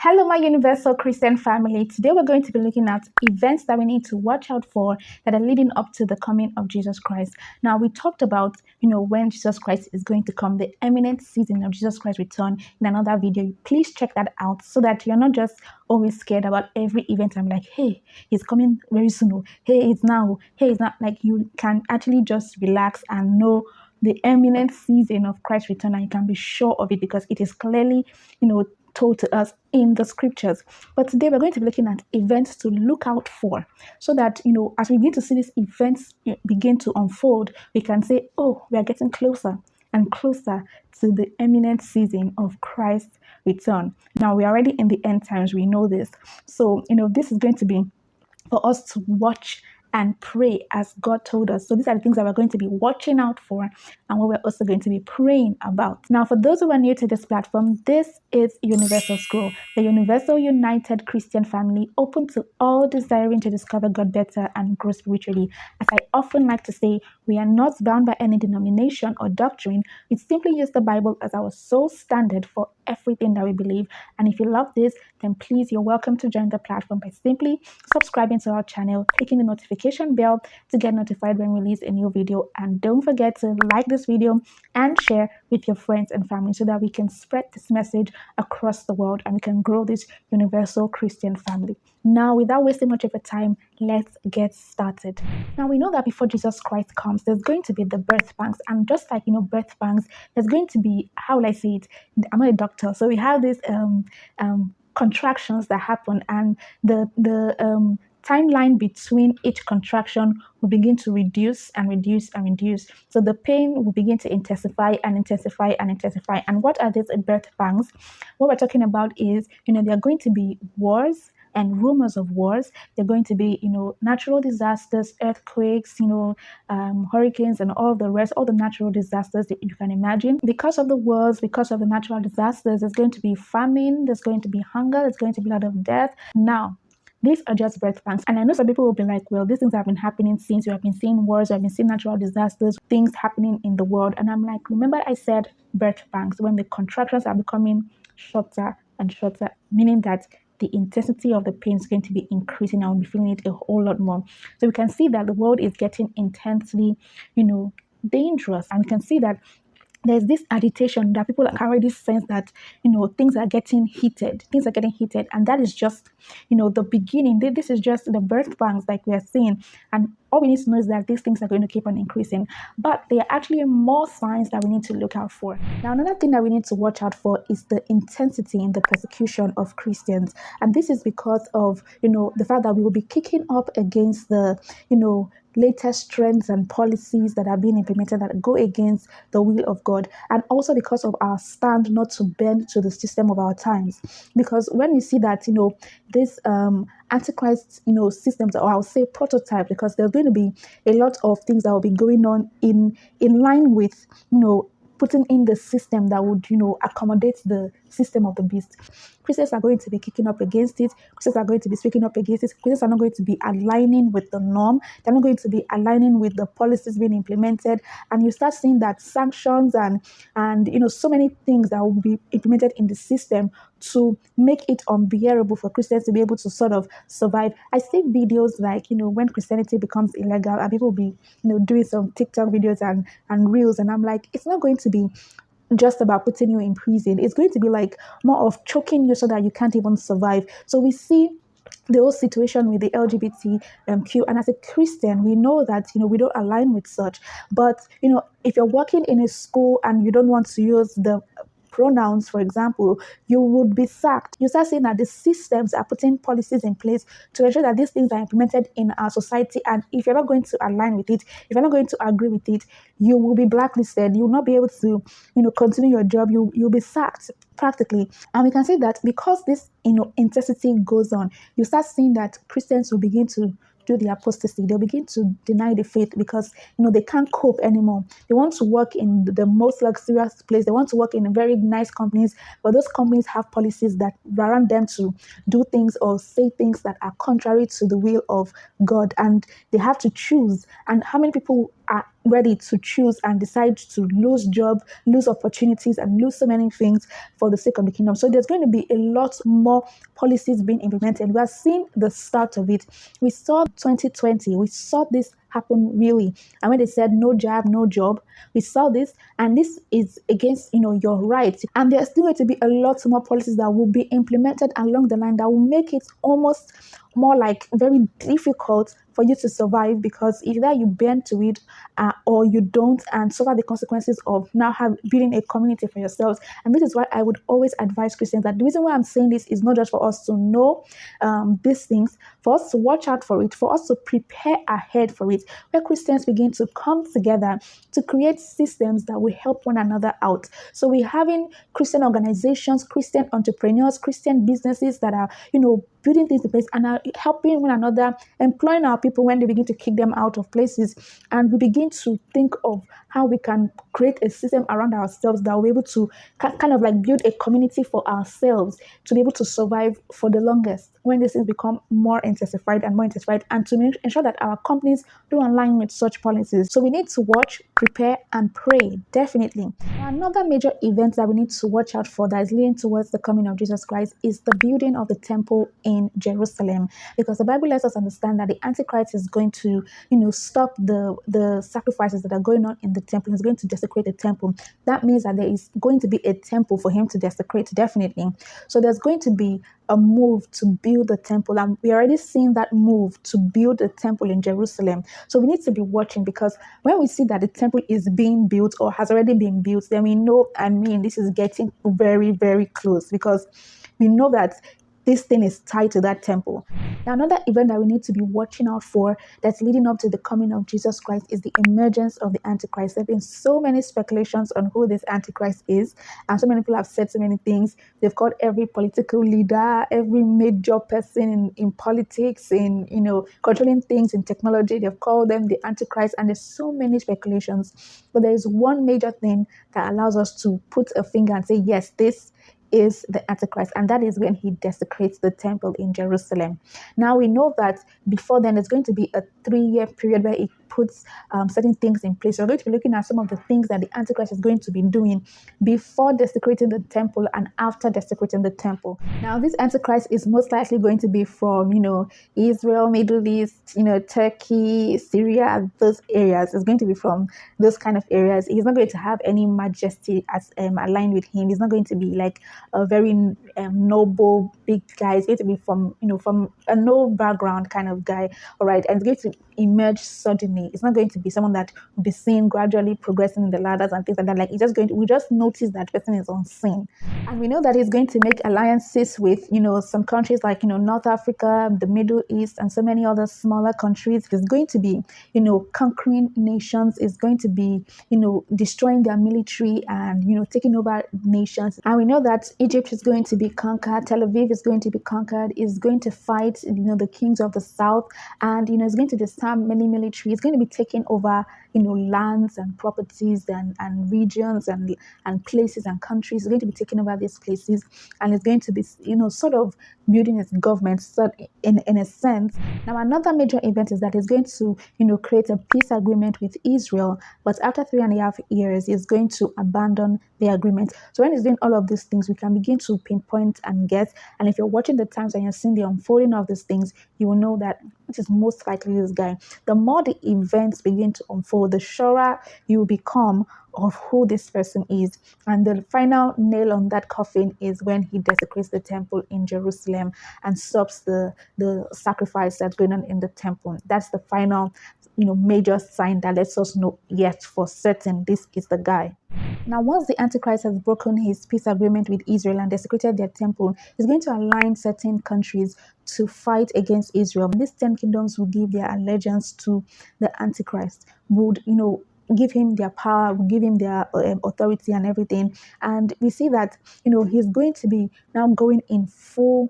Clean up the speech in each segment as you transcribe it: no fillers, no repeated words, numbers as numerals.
Hello, my universal Christian family. Today we're going to be looking at events that we need to watch out for that are leading up to the coming of Jesus Christ. Now, we talked about, when Jesus Christ is going to come, the imminent season of Jesus Christ's return in another video. Please check that out so that you're not just always scared about every event. I'm like, hey, he's coming very soon. Oh, hey, it's now. Hey, it's not. Like, you can actually just relax and know the imminent season of Christ's return, and you can be sure of it because it is clearly, told to us in the scriptures. But today we're going to be looking at events to look out for so that, as we begin to see these events begin to unfold, we can say, oh, we are getting closer and closer to the imminent season of Christ's return. Now, we're already in the end times. We know this. So, this is going to be for us to watch and pray as God told us. So these are the things that we're going to be watching out for and what we're also going to be praying about. Now, for those who are new to this platform, this is Universal Scroll, the Universal United Christian family open to all desiring to discover God better and grow spiritually. As I often like to say, we are not bound by any denomination or doctrine. We simply use the Bible as our sole standard for everything that we believe. And if you love this, then please, you're welcome to join the platform by simply subscribing to our channel, clicking the notification bell to get notified when we release a new video. And don't forget to like this video and share with your friends and family so that we can spread this message across the world and we can grow this universal Christian family. Now, without wasting much of your time, let's get started. Now, we know that before Jesus Christ comes, there's going to be the birth pangs. And just like, birth pangs, there's going to be, how will I say it? I'm not a doctor. So we have this contractions that happen, and the timeline between each contraction will begin to reduce and reduce and reduce. So the pain will begin to intensify and intensify and intensify. And what are these birth pangs? What we're talking about is, there are going to be wars and rumors of wars. They're going to be, natural disasters, earthquakes, hurricanes, and all the rest, all the natural disasters that you can imagine. Because of the wars, because of the natural disasters, there's going to be famine, there's going to be hunger, there's going to be a lot of death. Now, these are just birth pangs. And I know some people will be like, well, these things have been happening since you have been seeing wars, you have been seeing natural disasters, things happening in the world. And I'm like, remember I said birth pangs, when the contractions are becoming shorter and shorter, meaning that the intensity of the pain is going to be increasing and we'll be feeling it a whole lot more. So we can see that the world is getting intensely, dangerous. And we can see that there's this agitation that people can already sense that, things are getting heated. Things are getting heated. And that is just, the beginning. This is just the birth pangs like we are seeing. And all we need to know is that these things are going to keep on increasing. But there are actually more signs that we need to look out for. Now, another thing that we need to watch out for is the intensity in the persecution of Christians. And this is because of, the fact that we will be kicking up against the, latest trends and policies that are being implemented that go against the will of God, and also because of our stand not to bend to the system of our times. Because when we see that, this antichrist, systems, or I'll say prototype, because there's going to be a lot of things that will be going on in line with, putting in the system that would, accommodate the system of the beast. Christians are going to be kicking up against it. Christians are going to be speaking up against it. Christians are not going to be aligning with the norm. They're not going to be aligning with the policies being implemented. And you start seeing that sanctions and so many things that will be implemented in the system to make it unbearable for Christians to be able to sort of survive. I see videos like, when Christianity becomes illegal and people will be, doing some TikTok videos and reels. And I'm like, it's not going to be just about putting you in prison. It's going to be like more of choking you so that you can't even survive. So we see the whole situation with the LGBTQ, and as a Christian, we know that we don't align with such. But if you're working in a school and you don't want to use the pronouns, for example, you would be sacked. You start seeing that the systems are putting policies in place to ensure that these things are implemented in our society. And if you're not going to align with it, if you're not going to agree with it, you will be blacklisted. You will not be able to, continue your job. You'll be sacked practically. And we can say that because this, intensity goes on, you start seeing that Christians will begin to do the apostasy. They'll begin to deny the faith because, they can't cope anymore. They want to work in the most luxurious place. They want to work in very nice companies, but those companies have policies that warrant them to do things or say things that are contrary to the will of God, and they have to choose. And how many people are ready to choose and decide to lose job, lose opportunities, and lose so many things for the sake of the kingdom. So there's going to be a lot more policies being implemented. We are seeing the start of it. We saw 2020, we saw this happen really. And when they said no jab, no job, we saw this, and this is against your rights. And there's still going to be a lot more policies that will be implemented along the line that will make it almost more like very difficult for you to survive, because either you bend to it or you don't and suffer the consequences of now building a community for yourselves. And this is why I would always advise Christians that the reason why I'm saying this is not just for us to know these things, for us to watch out for it, for us to prepare ahead for it, where Christians begin to come together to create systems that will help one another out. So we're having Christian organizations, Christian entrepreneurs, Christian businesses that are, building things in place and are helping one another, employing our people when they begin to kick them out of places. And we begin to think of how we can create a system around ourselves that will be able to kind of like build a community for ourselves to be able to survive for the longest when these things become more intensified and more intensified, and to ensure that our companies do align with such policies. So we need to watch, prepare, and pray, definitely. Another major event that we need to watch out for that is leading towards the coming of Jesus Christ is the building of the temple in Jerusalem, because the Bible lets us understand that the Antichrist is going to, stop the sacrifices that are going on in the temple. He's going to desecrate the temple. That means that there is going to be a temple for him to desecrate, definitely. So there's going to be a move to build the temple, and we're already seeing that move to build a temple in Jerusalem. So we need to be watching, because when we see that the temple is being built or has already been built, then we know, this is getting very, very close, because we know that this thing is tied to that temple. Now, another event that we need to be watching out for that's leading up to the coming of Jesus Christ is the emergence of the Antichrist. There have been so many speculations on who this Antichrist is, and so many people have said so many things. They've called every political leader, every major person in politics, in controlling things in technology, they've called them the Antichrist, and there's so many speculations. But there is one major thing that allows us to put a finger and say, yes, this is the Antichrist, and that is when he desecrates the temple in Jerusalem. Now we know that before then there's going to be a 3-year period where it puts certain things in place. We're going to be looking at some of the things that the Antichrist is going to be doing before desecrating the temple and after desecrating the temple. Now this Antichrist is most likely going to be from Israel, Middle East, Turkey, Syria, those areas. It's going to be from those kind of areas. He's not going to have any majesty as aligned with him. He's not going to be like a very noble big guy. It's going to be from a no background kind of guy, all right, and it's going to emerge suddenly. It's not going to be someone that will be seen gradually progressing in the ladders and things like that. Like we just notice that person is unseen, and we know that he's going to make alliances with some countries like North Africa, the Middle East, and so many other smaller countries. It's going to be conquering nations. It's going to be destroying their military and taking over nations. And we know that Egypt is going to be conquered, Tel Aviv is going to be conquered, is going to fight the kings of the south, and it's going to disarm many military. It's going to be taking over lands and properties and regions and places and countries. It's going to be taking over these places, and it's going to be sort of building its government in a sense. Now another major event is that it's going to create a peace agreement with Israel, but after 3.5 years it's going to abandon the agreement. So when it's doing all of these things, we can begin to pinpoint and guess. And if you're watching the times and you're seeing the unfolding of these things, you will know that it is most likely this guy. The more the events begin to unfold, the surer you will become of who this person is. And the final nail on that coffin is when he desecrates the temple in Jerusalem and stops the sacrifice that's going on in the temple. That's the final major sign that lets us know, yes, for certain, this is the guy. Now, once the Antichrist has broken his peace agreement with Israel and desecrated their temple, he's going to align certain countries to fight against Israel. These 10 kingdoms will give their allegiance to the Antichrist, would, give him their power, will give him their authority and everything. And we see that, he's going to be now going in full,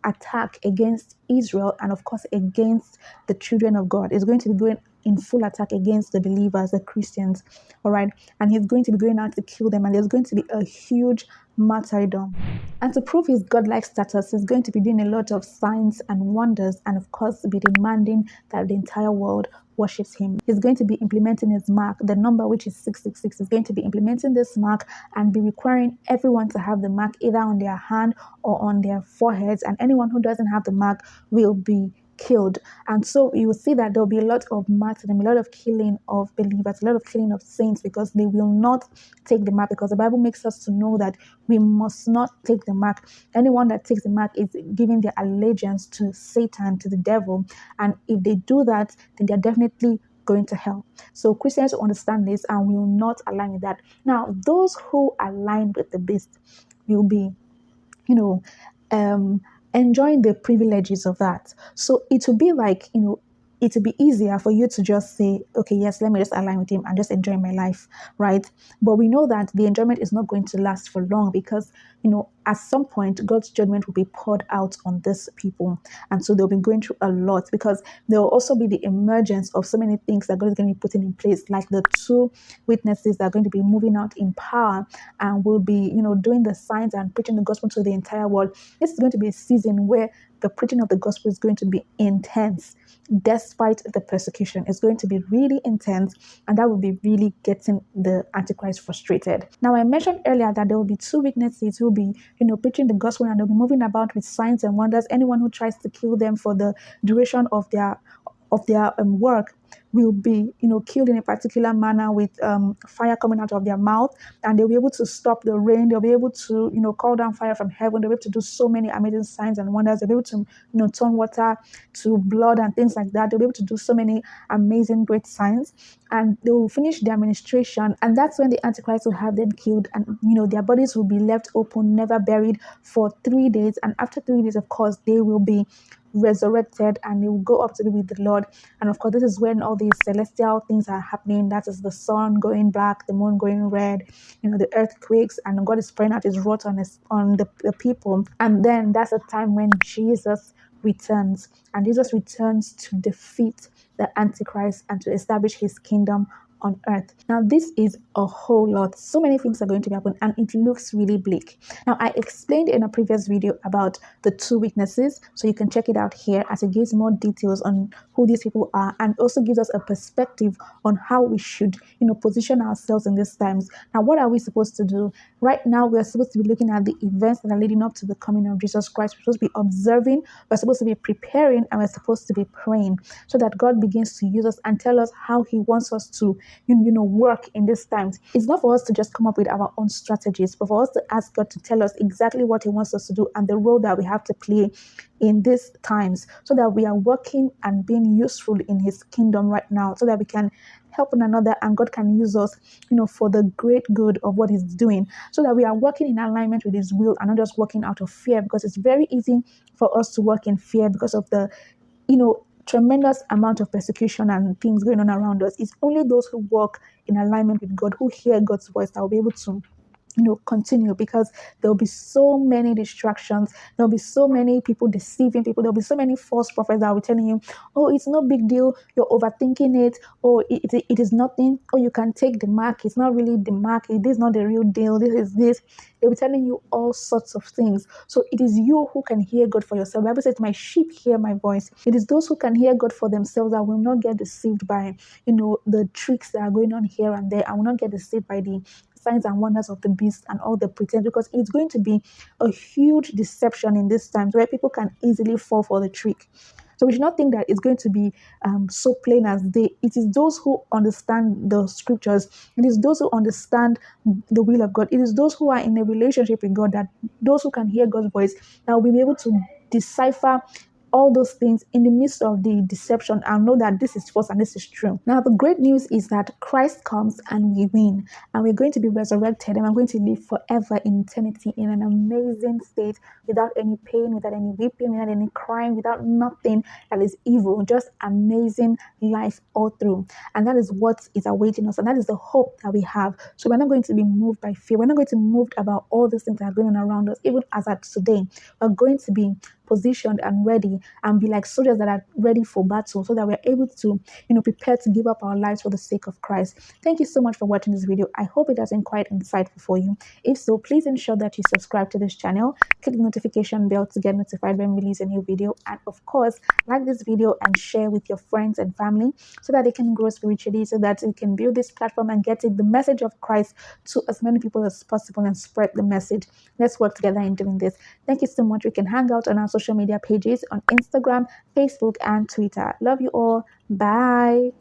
attack against Israel and, of course, against the children of God. He's going to be going in full attack against the believers, the Christians, all right? And he's going to be going out to kill them, and there's going to be a huge martyrdom. And to prove his godlike status, he's going to be doing a lot of signs and wonders, and of course, be demanding that the entire world worships him. He's going to be implementing his mark, the number which is 666. He's going to be implementing this mark and be requiring everyone to have the mark either on their hand or on their foreheads. And anyone who doesn't have the mark will be killed. And so you will see that there'll be a lot of martyrdom, a lot of killing of believers, a lot of killing of saints, because they will not take the mark, because the Bible makes us to know that we must not take the mark. Anyone that takes the mark is giving their allegiance to Satan, to the devil. And if they do that, then they're definitely going to hell. So Christians will understand this and will not align with that. Now, those who align with the beast will be, you know, enjoying the privileges of that. So it will be like, it will be easier for you to just say, okay, yes, let me just align with him and just enjoy my life, right? But we know that the enjoyment is not going to last for long, because, at some point, God's judgment will be poured out on these people. And so they'll be going through a lot, because there will also be the emergence of so many things that God is going to be putting in place, like the two witnesses that are going to be moving out in power and will be, doing the signs and preaching the gospel to the entire world. This is going to be a season where the preaching of the gospel is going to be intense, despite the persecution. It's going to be really intense, and that will be really getting the Antichrist frustrated. Now, I mentioned earlier that there will be two witnesses who will be, preaching the gospel, and they'll be moving about with signs and wonders. Anyone who tries to kill them for the duration of their work will be, killed in a particular manner with fire coming out of their mouth, and they'll be able to stop the rain. They'll be able to, call down fire from heaven. They'll be able to do so many amazing signs and wonders. They'll be able to, turn water to blood and things like that. They'll be able to do so many amazing, great signs, and they will finish their administration. And that's when the Antichrist will have them killed, and, their bodies will be left open, never buried, for 3 days. And after 3 days, of course, they will be resurrected, and they will go up to be with the Lord. And of course, this is when all these celestial things are happening. That is the sun going black, the moon going red, the earthquakes, and God is pouring out his wrath on the people. And then that's a time when Jesus returns, and Jesus returns to defeat the Antichrist and to establish his kingdom on earth. Now, this is a whole lot. So many things are going to happen, and it looks really bleak. Now, I explained in a previous video about the two witnesses, so you can check it out here, as it gives more details on who these people are, and also gives us a perspective on how we should, position ourselves in these times. Now, what are we supposed to do? Right now, we're supposed to be looking at the events that are leading up to the coming of Jesus Christ. We're supposed to be observing, we're supposed to be preparing, and we're supposed to be praying, so that God begins to use us and tell us how he wants us to work in these times. It's not for us to just come up with our own strategies, but for us to ask God to tell us exactly what he wants us to do and the role that we have to play in these times, so that we are working and being useful in his kingdom right now, so that we can help one another and God can use us, for the great good of what he's doing, so that we are working in alignment with his will and not just working out of fear, because it's very easy for us to work in fear because of the, tremendous amount of persecution and things going on around us. It's only those who walk in alignment with God, who hear God's voice, that will be able to continue, because there'll be so many distractions. There'll be so many people deceiving people. There'll be so many false prophets that will be telling you, oh, it's no big deal, you're overthinking it, or it is nothing, or you can take the mark, it's not really the mark, it is not the real deal, this is this. They'll be telling you all sorts of things. So it is you who can hear God for yourself. The Bible says, my sheep hear my voice. It is those who can hear God for themselves that will not get deceived by the tricks that are going on here and there, and will not get deceived by the signs and wonders of the beast and all the pretense, because it's going to be a huge deception in these times where people can easily fall for the trick. So we should not think that it's going to be so plain as day. It is those who understand the scriptures. It is those who understand the will of God. It is those who are in a relationship with God, that those who can hear God's voice, that will be able to decipher all those things in the midst of the deception and know that this is false and this is true. Now, the great news is that Christ comes and we win, and we're going to be resurrected, and we're going to live forever in eternity in an amazing state, without any pain, without any weeping, without any crying, without nothing that is evil, just amazing life all through. And that is what is awaiting us, and that is the hope that we have. So we're not going to be moved by fear. We're not going to be moved about all these things that are going on around us, even as at today. We're going to be positioned and ready and be like soldiers that are ready for battle so that we're able to, prepare to give up our lives for the sake of Christ. Thank you so much for watching this video. I hope it has been quite insightful for you. If so, please ensure that you subscribe to this channel, click the notification bell to get notified when we release a new video, and of course, like this video and share with your friends and family so that they can grow spiritually, so that we can build this platform and get the message of Christ to as many people as possible and spread the message. Let's work together in doing this. Thank you so much. We can hang out on our social media pages on Instagram, Facebook, and Twitter. Love you all. Bye.